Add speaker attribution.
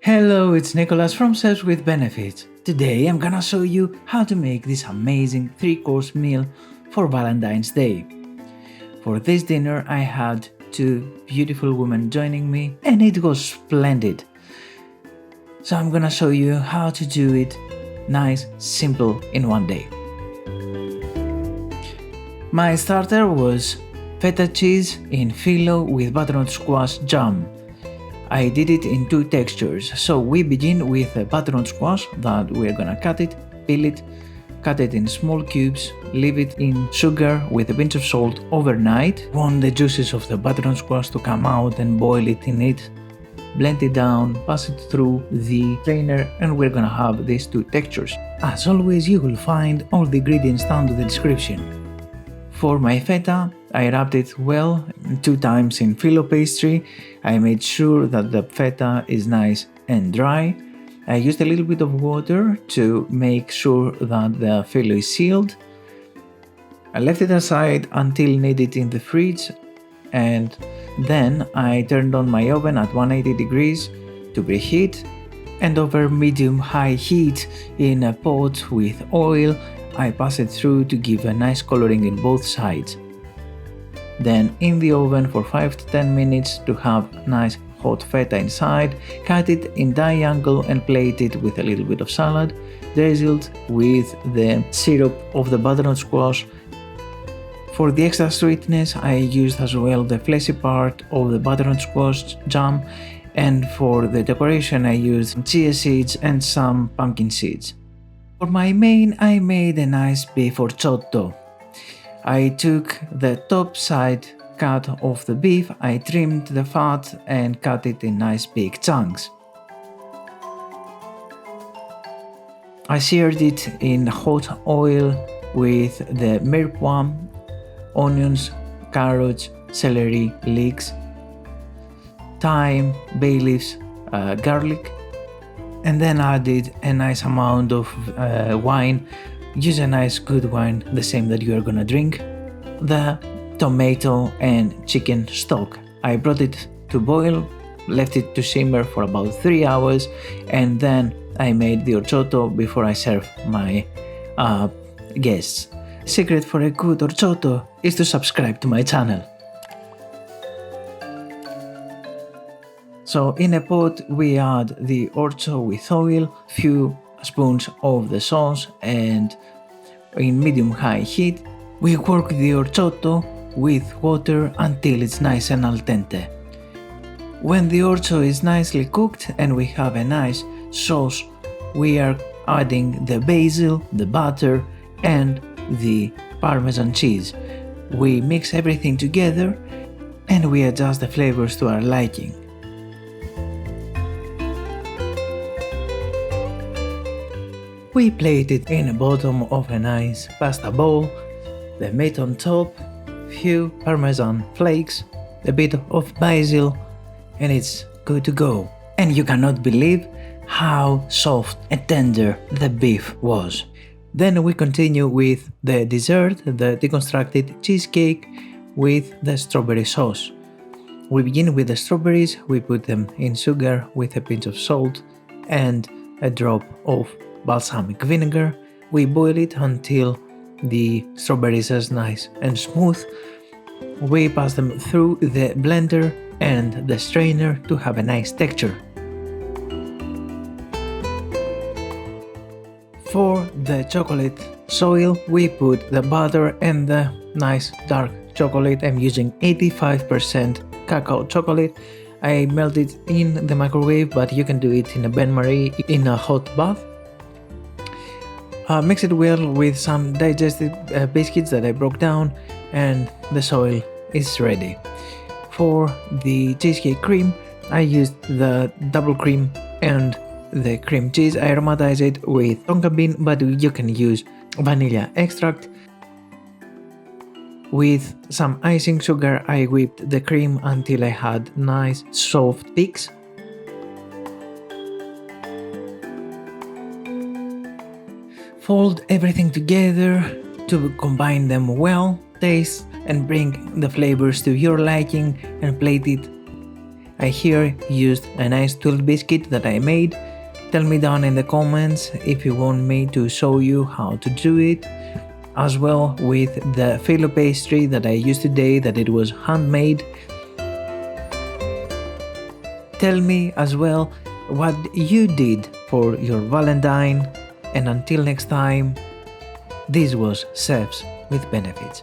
Speaker 1: Hello, it's Nicholas from Chefs with Benefits. Today I'm gonna show you how to make this amazing 3-course meal for Valentine's Day. For this dinner I had two beautiful women joining me and it was splendid. So I'm gonna show you how to do it nice, simple in one day. My starter was feta cheese in Phyllo with butternut squash jam. I did it in two textures, so we begin with a butternut squash that we're gonna cut it, peel it, cut it in small cubes, leave it in sugar with a pinch of salt overnight. Want the juices of the butternut squash to come out and boil it in it. Blend it down, pass it through the strainer, and we're gonna have these two textures. As always, you will find all the ingredients down to the description. For my feta, I wrapped it well 2 times in Philo pastry. I made sure that the feta is nice and dry. I used a little bit of water to make sure that the Philo is sealed. I left it aside until needed in the fridge, and then I turned on my oven at 180 degrees to preheat, and over medium-high heat in a pot with oil I pass it through to give a nice coloring in both sides. Then in the oven for 5 to 10 minutes to have nice hot feta inside, cut it in triangle and plate it with a little bit of salad, drizzled with the syrup of the butternut squash. For the extra sweetness I used as well the fleshy part of the butternut squash jam, and for the decoration I used chia seeds and some pumpkin seeds. For my main I made a nice beef orchotto. I took the top side cut of the beef, I trimmed the fat and cut it in nice big chunks. I seared it in hot oil with the mirepoix, onions, carrots, celery, leeks, thyme, bay leaves, garlic, and then added a nice amount of wine. Use a nice good wine, the same that you are gonna drink. The tomato and chicken stock. I brought it to boil, left it to simmer for about 3 hours, and then I made the orchotto before I serve my guests. Secret for a good orchotto is to subscribe to my channel. So in a pot we add the orzo with oil, few spoons of the sauce, and in medium-high heat we work the orchotto with water until it's nice and al dente. When the orzo is nicely cooked and we have a nice sauce, we are adding the basil, the butter and the Parmesan cheese. We mix everything together and we adjust the flavors to our liking. We plate it in the bottom of a nice pasta bowl, the meat on top, few Parmesan flakes, a bit of basil, and it's good to go. And you cannot believe how soft and tender the beef was. Then we continue with the dessert, the deconstructed cheesecake with the strawberry sauce. We begin with the strawberries, we put them in sugar with a pinch of salt and a drop of balsamic vinegar. We boil it until the strawberries are nice and smooth. We pass them through the blender and the strainer to have a nice texture. For the chocolate soil, we put the butter and the nice dark chocolate. I'm using 85% cacao chocolate. I melt it in the microwave, but you can do it in a bain-marie in a hot bath. Mix it well with some digestive biscuits that I broke down, and the soil is ready. For the cheesecake cream, I used the double cream and the cream cheese. I aromatize it with tonka bean, but you can use vanilla extract. With some icing sugar, I whipped the cream until I had nice soft peaks. Fold everything together to combine them well, taste and bring the flavors to your liking, and plate it I here used a nice 12 biscuit that I made. Tell me down in the comments if you want me to show you how to do it. As well with the Phyllo pastry that I used today, that it was handmade. Tell me as well what you did for your Valentine, and until next time, this was Chefs with Benefits.